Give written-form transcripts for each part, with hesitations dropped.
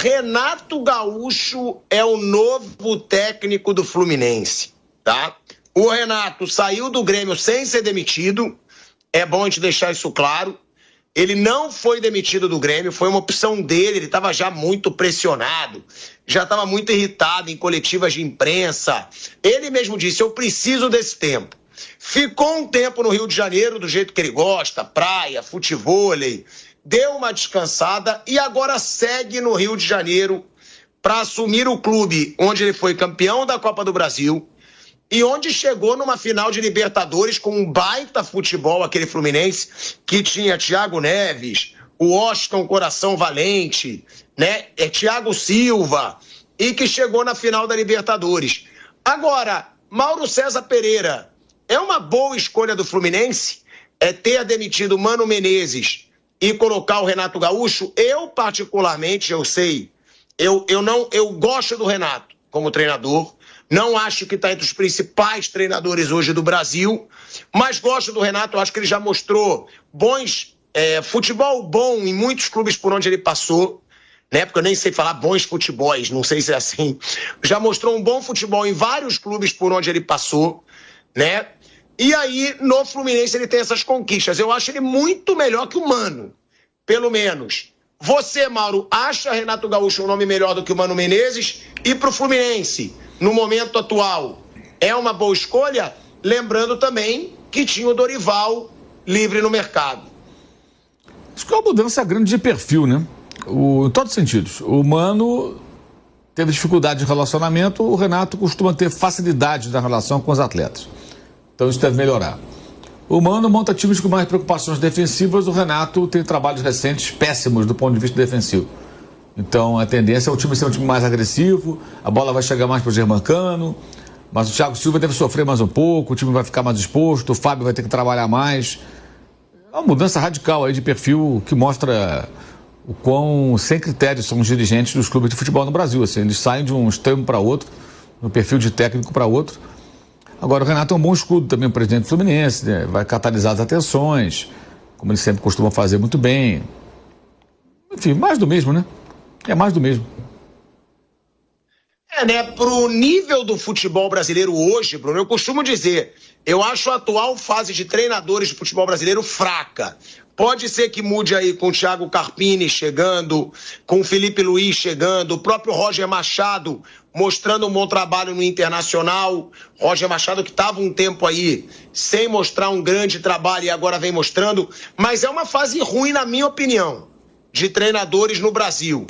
Renato Gaúcho é o novo técnico do Fluminense, tá? O Renato saiu do Grêmio sem ser demitido, é bom a gente deixar isso claro. Ele não foi demitido do Grêmio, foi uma opção dele, ele estava já muito pressionado, já estava muito irritado em coletivas de imprensa. Ele mesmo disse, eu preciso desse tempo. Ficou um tempo no Rio de Janeiro do jeito que ele gosta, praia, futevôlei, deu uma descansada e agora segue no Rio de Janeiro para assumir o clube onde ele foi campeão da Copa do Brasil e onde chegou numa final de Libertadores com um baita futebol, aquele Fluminense, que tinha Thiago Neves, o Washington Coração Valente, né? Thiago Silva, e que chegou na final da Libertadores. Agora, Mauro César Pereira, é uma boa escolha do Fluminense ter demitido o Mano Menezes e colocar o Renato Gaúcho? Eu, particularmente, eu gosto do Renato como treinador, não acho que está entre os principais treinadores hoje do Brasil, mas gosto do Renato, acho que ele já mostrou futebol bom em muitos clubes por onde ele passou, né? Porque eu nem sei falar bons futebols, não sei se é assim, já mostrou um bom futebol em vários clubes por onde ele passou, né? E aí, no Fluminense, ele tem essas conquistas. Eu acho ele muito melhor que o Mano, pelo menos. Você, Mauro, acha Renato Gaúcho um nome melhor do que o Mano Menezes? E pro Fluminense, no momento atual, é uma boa escolha? Lembrando também que tinha o Dorival livre no mercado. Acho que é uma mudança grande de perfil, né? Em todos os sentidos. O Mano teve dificuldade de relacionamento, o Renato costuma ter facilidade na relação com os atletas. Então isso deve melhorar. O Mano monta times com mais preocupações defensivas, o Renato tem trabalhos recentes péssimos do ponto de vista defensivo. Então a tendência é o time ser um time mais agressivo, a bola vai chegar mais para o Germancano, mas o Thiago Silva deve sofrer mais um pouco, o time vai ficar mais exposto, o Fábio vai ter que trabalhar mais. É uma mudança radical aí de perfil que mostra o quão sem critérios são os dirigentes dos clubes de futebol no Brasil. Assim, eles saem de um extremo para outro, no perfil de técnico para outro. Agora, o Renato é um bom escudo também, o presidente do Fluminense, né? Vai catalisar as atenções, como ele sempre costuma fazer muito bem. Enfim, mais do mesmo, né? É mais do mesmo. Né? Pro nível do futebol brasileiro hoje, Bruno, eu costumo dizer, eu acho a atual fase de treinadores de futebol brasileiro fraca. Pode ser que mude aí com o Thiago Carpini chegando, com o Felipe Luiz chegando, o próprio Roger Machado mostrando um bom trabalho no Internacional. Roger Machado que estava um tempo aí sem mostrar um grande trabalho e agora vem mostrando. Mas é uma fase ruim, na minha opinião, de treinadores no Brasil.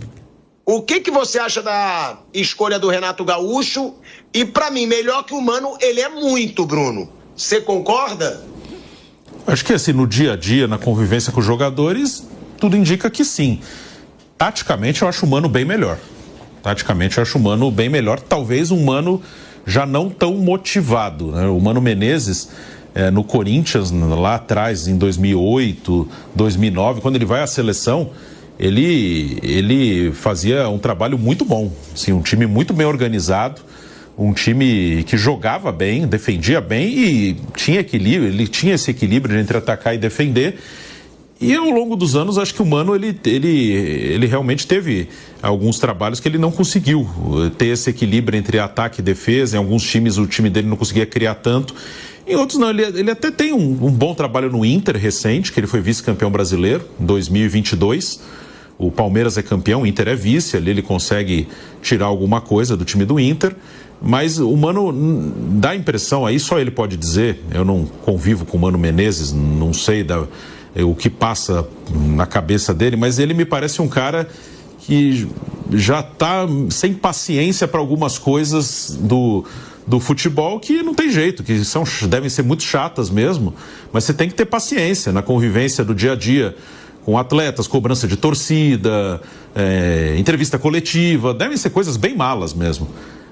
O que você acha da escolha do Renato Gaúcho? E para mim, melhor que o Mano, ele é muito, Bruno. Você concorda? Acho que assim, no dia a dia, na convivência com os jogadores, tudo indica que sim. Taticamente, eu acho o Mano bem melhor. Talvez um Mano já não tão motivado, né? O Mano Menezes, no Corinthians, lá atrás, em 2008, 2009, quando ele vai à seleção, ele fazia um trabalho muito bom. Assim, um time muito bem organizado, um time que jogava bem, defendia bem e tinha equilíbrio, ele tinha esse equilíbrio entre atacar e defender. E ao longo dos anos, acho que o Mano, ele realmente teve alguns trabalhos que ele não conseguiu ter esse equilíbrio entre ataque e defesa. Em alguns times, o time dele não conseguia criar tanto. Em outros, não. Ele até tem um bom trabalho no Inter recente, que ele foi vice-campeão brasileiro em 2022. O Palmeiras é campeão, o Inter é vice, ali ele consegue tirar alguma coisa do time do Inter. Mas o Mano dá a impressão, aí só ele pode dizer, eu não convivo com o Mano Menezes, não sei o que passa na cabeça dele, mas ele me parece um cara que já está sem paciência para algumas coisas do futebol que não tem jeito, que devem ser muito chatas mesmo, mas você tem que ter paciência na convivência do dia a dia com atletas, cobrança de torcida, entrevista coletiva, devem ser coisas bem malas mesmo.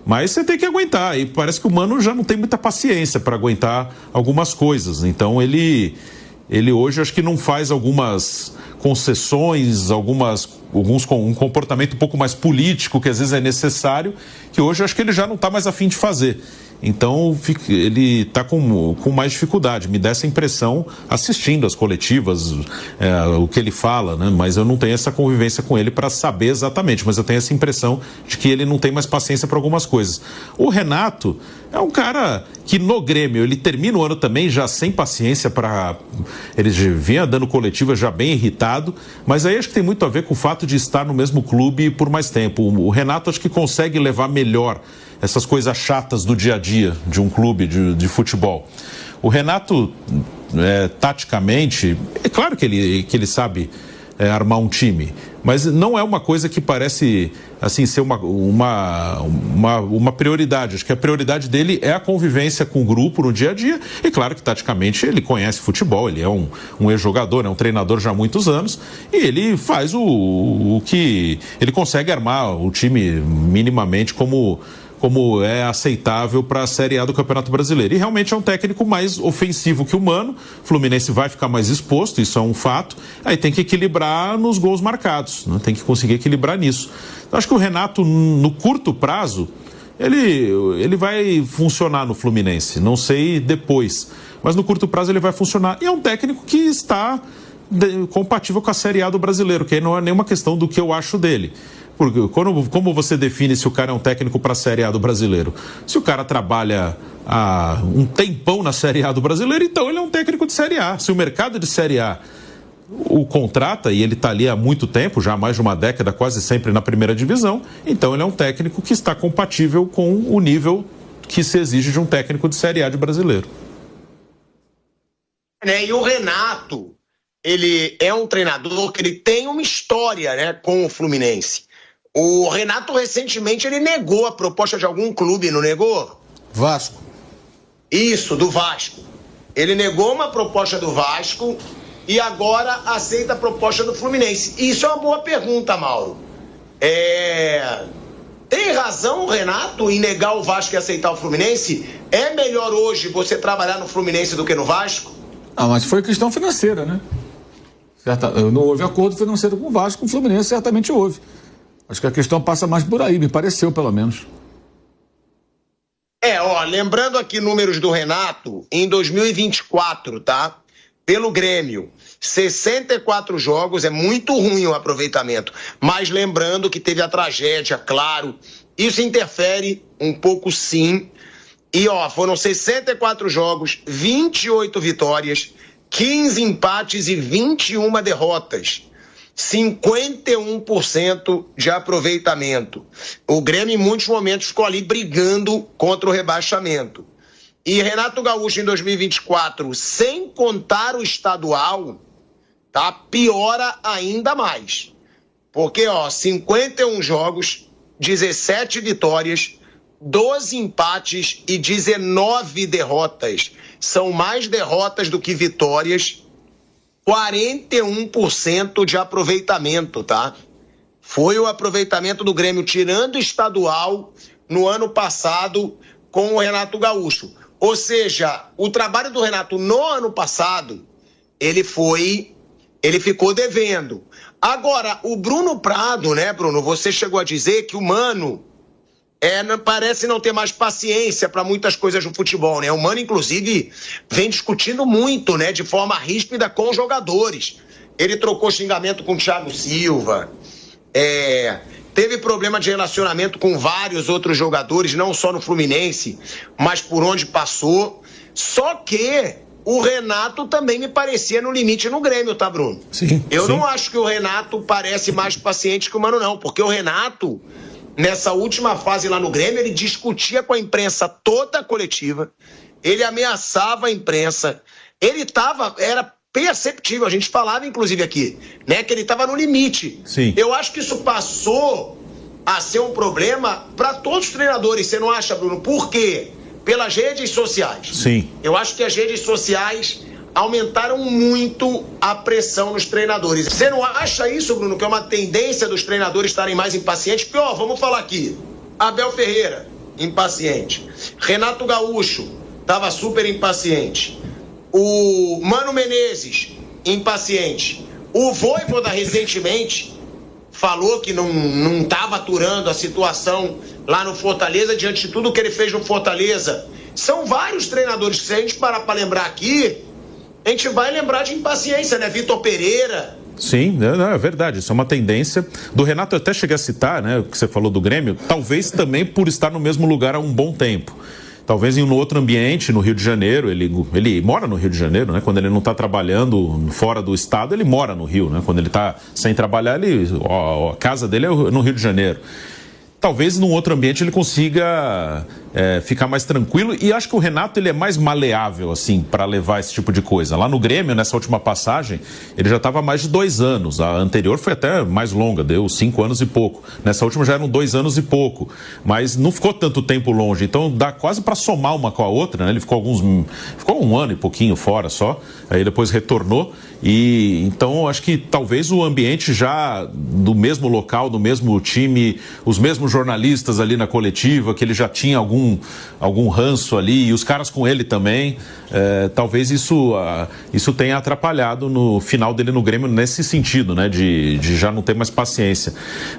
Mas você tem que aguentar, e parece que o Mano já não tem muita paciência para aguentar algumas coisas. Então ele hoje acho que não faz algumas concessões, um comportamento um pouco mais político, que às vezes é necessário, que hoje acho que ele já não está mais a fim de fazer. Então ele está com mais dificuldade. Me dá essa impressão assistindo as coletivas, o que ele fala, né? Mas eu não tenho essa convivência com ele para saber exatamente. Mas eu tenho essa impressão de que ele não tem mais paciência para algumas coisas. O Renato é um cara que no Grêmio ele termina o ano também já sem paciência para... Ele vinha dando coletiva já bem irritado, mas aí acho que tem muito a ver com o fato de estar no mesmo clube por mais tempo. O Renato acho que consegue levar melhor essas coisas chatas do dia a dia de um clube de futebol. O Renato, taticamente, é claro que ele sabe armar um time, mas não é uma coisa que parece assim ser uma prioridade. Acho que a prioridade dele é a convivência com o grupo no dia a dia, e claro que taticamente ele conhece futebol, ele é um ex-jogador, é um treinador já há muitos anos, e ele faz o que ele consegue armar o time minimamente como é aceitável para a Série A do Campeonato Brasileiro. E realmente é um técnico mais ofensivo que o Mano. O Fluminense vai ficar mais exposto, isso é um fato. Aí tem que equilibrar nos gols marcados, né? Tem que conseguir equilibrar nisso. Eu acho que o Renato, no curto prazo, ele vai funcionar no Fluminense. Não sei depois, mas no curto prazo ele vai funcionar. E é um técnico que está compatível com a Série A do Brasileiro, que aí não é nenhuma questão do que eu acho dele. Porque como você define se o cara é um técnico para a Série A do Brasileiro? Se o cara trabalha há um tempão na Série A do Brasileiro, então ele é um técnico de Série A. Se o mercado de Série A o contrata, e ele está ali há muito tempo, já há mais de uma década, quase sempre na primeira divisão, então ele é um técnico que está compatível com o nível que se exige de um técnico de Série A de brasileiro. E o Renato, ele é um treinador que ele tem uma história, né, com o Fluminense. O Renato, recentemente, ele negou a proposta de algum clube, não negou? Vasco. Isso, do Vasco. Ele negou uma proposta do Vasco e agora aceita a proposta do Fluminense. Isso é uma boa pergunta, Mauro. Tem razão o Renato em negar o Vasco e aceitar o Fluminense? É melhor hoje você trabalhar no Fluminense do que no Vasco? Ah, mas foi questão financeira, né? Não houve acordo financeiro com o Vasco, com o Fluminense certamente houve. Acho que a questão passa mais por aí, me pareceu, pelo menos. Lembrando aqui números do Renato, em 2024, tá? Pelo Grêmio, 64 jogos, é muito ruim o aproveitamento. Mas lembrando que teve a tragédia, claro, isso interfere um pouco sim. E foram 64 jogos, 28 vitórias, 15 empates e 21 derrotas. 51% de aproveitamento. O Grêmio em muitos momentos ficou ali brigando contra o rebaixamento. E Renato Gaúcho em 2024, sem contar o estadual, tá? Piora ainda mais. Porque 51 jogos, 17 vitórias, 12 empates e 19 derrotas. São mais derrotas do que vitórias. 41% de aproveitamento, tá? Foi o aproveitamento do Grêmio, tirando o estadual, no ano passado, com o Renato Gaúcho. Ou seja, o trabalho do Renato no ano passado, ele ficou devendo. Agora, o Bruno Prado, né, Bruno? Você chegou a dizer que o Mano parece não ter mais paciência para muitas coisas no futebol, né? O Mano, inclusive, vem discutindo muito, né, de forma ríspida com os jogadores. Ele trocou xingamento com o Thiago Silva, teve problema de relacionamento com vários outros jogadores, não só no Fluminense, mas por onde passou. Só que o Renato também me parecia no limite no Grêmio, tá, Bruno? Sim. Eu não acho que o Renato parece mais paciente que o Mano, não, porque o Renato, nessa última fase lá no Grêmio, ele discutia com a imprensa toda a coletiva, ele ameaçava a imprensa, era perceptível, a gente falava inclusive aqui, né, que ele estava no limite. Sim. Eu acho que isso passou a ser um problema para todos os treinadores, você não acha, Bruno? Por quê? Pelas redes sociais. Sim. Eu acho que as redes sociais aumentaram muito a pressão nos treinadores. Você não acha isso, Bruno, que é uma tendência dos treinadores estarem mais impacientes? Porque, vamos falar aqui. Abel Ferreira, impaciente. Renato Gaúcho, estava super impaciente. O Mano Menezes, impaciente. O Vojvoda, recentemente, falou que não estava aturando a situação lá no Fortaleza, diante de tudo que ele fez no Fortaleza. São vários treinadores que, se a gente parar para lembrar aqui, a gente vai lembrar de impaciência, né? Vitor Pereira. Sim, é verdade, isso é uma tendência. Do Renato eu até cheguei a citar, né, o que você falou do Grêmio, talvez também por estar no mesmo lugar há um bom tempo. Talvez em um outro ambiente, no Rio de Janeiro, ele mora no Rio de Janeiro, né? Quando ele não está trabalhando fora do estado, ele mora no Rio, né? Quando ele está sem trabalhar, a casa dele é no Rio de Janeiro. Talvez num outro ambiente ele consiga ficar mais tranquilo, e acho que o Renato ele é mais maleável assim para levar esse tipo de coisa. Lá no Grêmio, nessa última passagem, ele já estava há mais de 2 anos. A anterior foi até mais longa, deu 5 anos e pouco. Nessa última já eram 2 anos e pouco, mas não ficou tanto tempo longe. Então dá quase para somar uma com a outra, né? Ele ficou 1 ano e pouquinho fora só, aí depois retornou. E então acho que talvez o ambiente já do mesmo local, do mesmo time, os mesmos jornalistas ali na coletiva, que ele já tinha algum ranço ali, e os caras com ele também, talvez isso tenha atrapalhado no final dele no Grêmio nesse sentido, né, de já não ter mais paciência.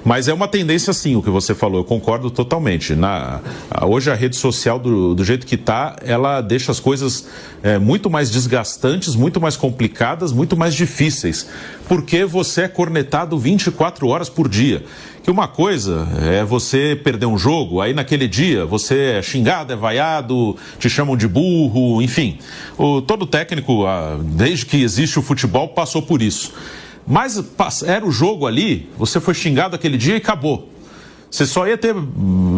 Mas é uma tendência sim, o que você falou, eu concordo totalmente. Hoje a rede social do jeito que está, ela deixa as coisas muito mais desgastantes, muito mais complicadas, muito mais difíceis, porque você é cornetado 24 horas por dia. Que uma coisa é você perder um jogo, aí naquele dia você é xingado, é vaiado, te chamam de burro, enfim. Todo técnico, desde que existe o futebol, passou por isso. Mas era o jogo ali, você foi xingado aquele dia e acabou. Você só ia ter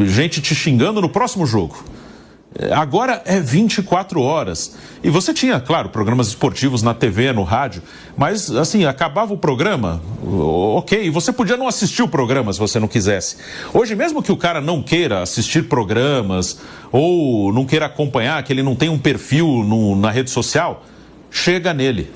gente te xingando no próximo jogo. Agora é 24 horas. E você tinha, claro, programas esportivos na TV, no rádio, mas assim, acabava o programa, ok, e você podia não assistir o programa se você não quisesse. Hoje, mesmo que o cara não queira assistir programas ou não queira acompanhar, que ele não tem um perfil na rede social, chega nele,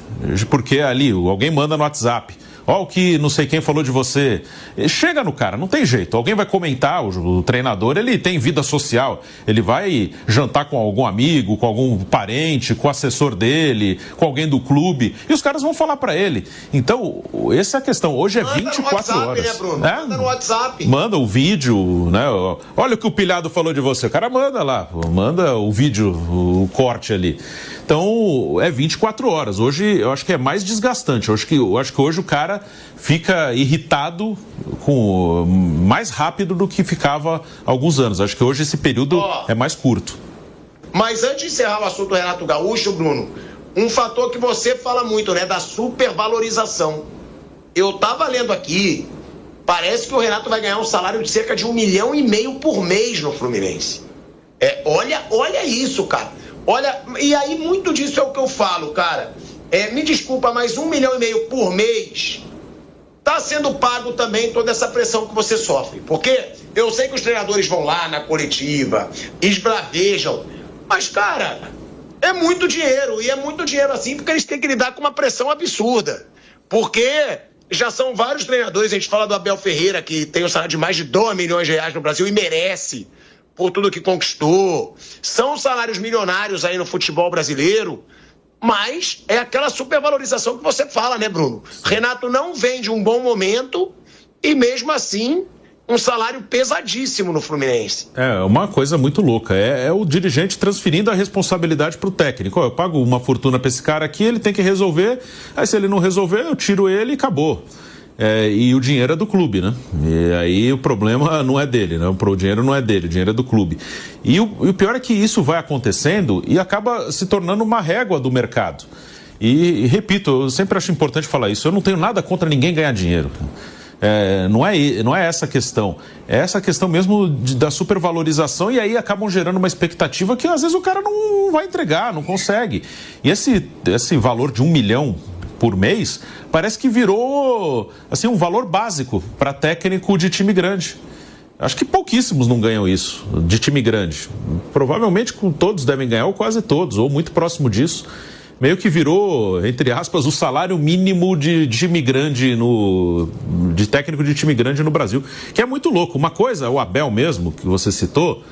porque ali alguém manda no WhatsApp. Ó, o que não sei quem falou de você. Chega no cara, não tem jeito. Alguém vai comentar, o treinador, ele tem vida social. Ele vai jantar com algum amigo, com algum parente, com o assessor dele, com alguém do clube. E os caras vão falar pra ele. Então, essa é a questão. Hoje é 24 horas. Né, Bruno? Manda no WhatsApp. Manda o vídeo, né? Olha o que o Pilhado falou de você. O cara manda lá, manda o vídeo, o corte ali. Então, é 24 horas. Hoje, eu acho que é mais desgastante. Eu acho que hoje o cara fica irritado mais rápido do que ficava há alguns anos. Acho que hoje esse período é mais curto. Mas antes de encerrar o assunto Renato Gaúcho, Bruno, um fator que você fala muito, né, da supervalorização. Eu tava lendo aqui, parece que o Renato vai ganhar um salário de cerca de 1,5 milhão por mês no Fluminense. Olha isso, cara. Olha, e aí muito disso é o que eu falo, cara. Me desculpa, mas 1,5 milhão por mês está sendo pago também toda essa pressão que você sofre. Porque eu sei que os treinadores vão lá na coletiva, esbravejam, mas, cara, é muito dinheiro. E é muito dinheiro assim porque eles têm que lidar com uma pressão absurda. Porque já são vários treinadores, a gente fala do Abel Ferreira, que tem um salário de mais de 2 milhões de reais no Brasil e merece por tudo que conquistou. São salários milionários aí no futebol brasileiro, mas é aquela supervalorização que você fala, né, Bruno? Renato não vem de um bom momento e mesmo assim um salário pesadíssimo no Fluminense. É uma coisa muito louca, é o dirigente transferindo a responsabilidade para o técnico. Eu pago uma fortuna para esse cara aqui, ele tem que resolver, aí se ele não resolver, eu tiro ele e acabou. E o dinheiro é do clube, né? E aí o problema não é dele, né? O dinheiro não é dele, o dinheiro é do clube. E o pior é que isso vai acontecendo e acaba se tornando uma régua do mercado. E repito, eu sempre acho importante falar isso, eu não tenho nada contra ninguém ganhar dinheiro. Não é essa a questão. É essa questão mesmo da supervalorização, e aí acabam gerando uma expectativa que às vezes o cara não vai entregar, não consegue. E esse valor de 1 milhão por mês parece que virou assim, um valor básico para técnico de time grande. Acho que pouquíssimos não ganham isso, de time grande. Provavelmente todos devem ganhar, ou quase todos, ou muito próximo disso. Meio que virou, entre aspas, o salário mínimo de time grande, de técnico de time grande no Brasil. Que é muito louco. Uma coisa, o Abel mesmo, que você citou,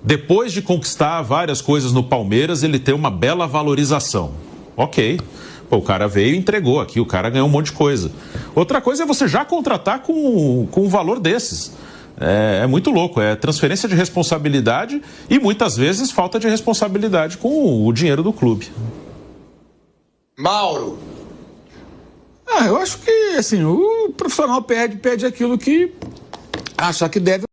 depois de conquistar várias coisas no Palmeiras, ele tem uma bela valorização. Ok. Pô, o cara veio e entregou aqui, o cara ganhou um monte de coisa. Outra coisa é você já contratar com um valor desses. É muito louco, é transferência de responsabilidade e muitas vezes falta de responsabilidade com o dinheiro do clube. Mauro. Eu acho que, assim, o profissional pede aquilo que acha que deve.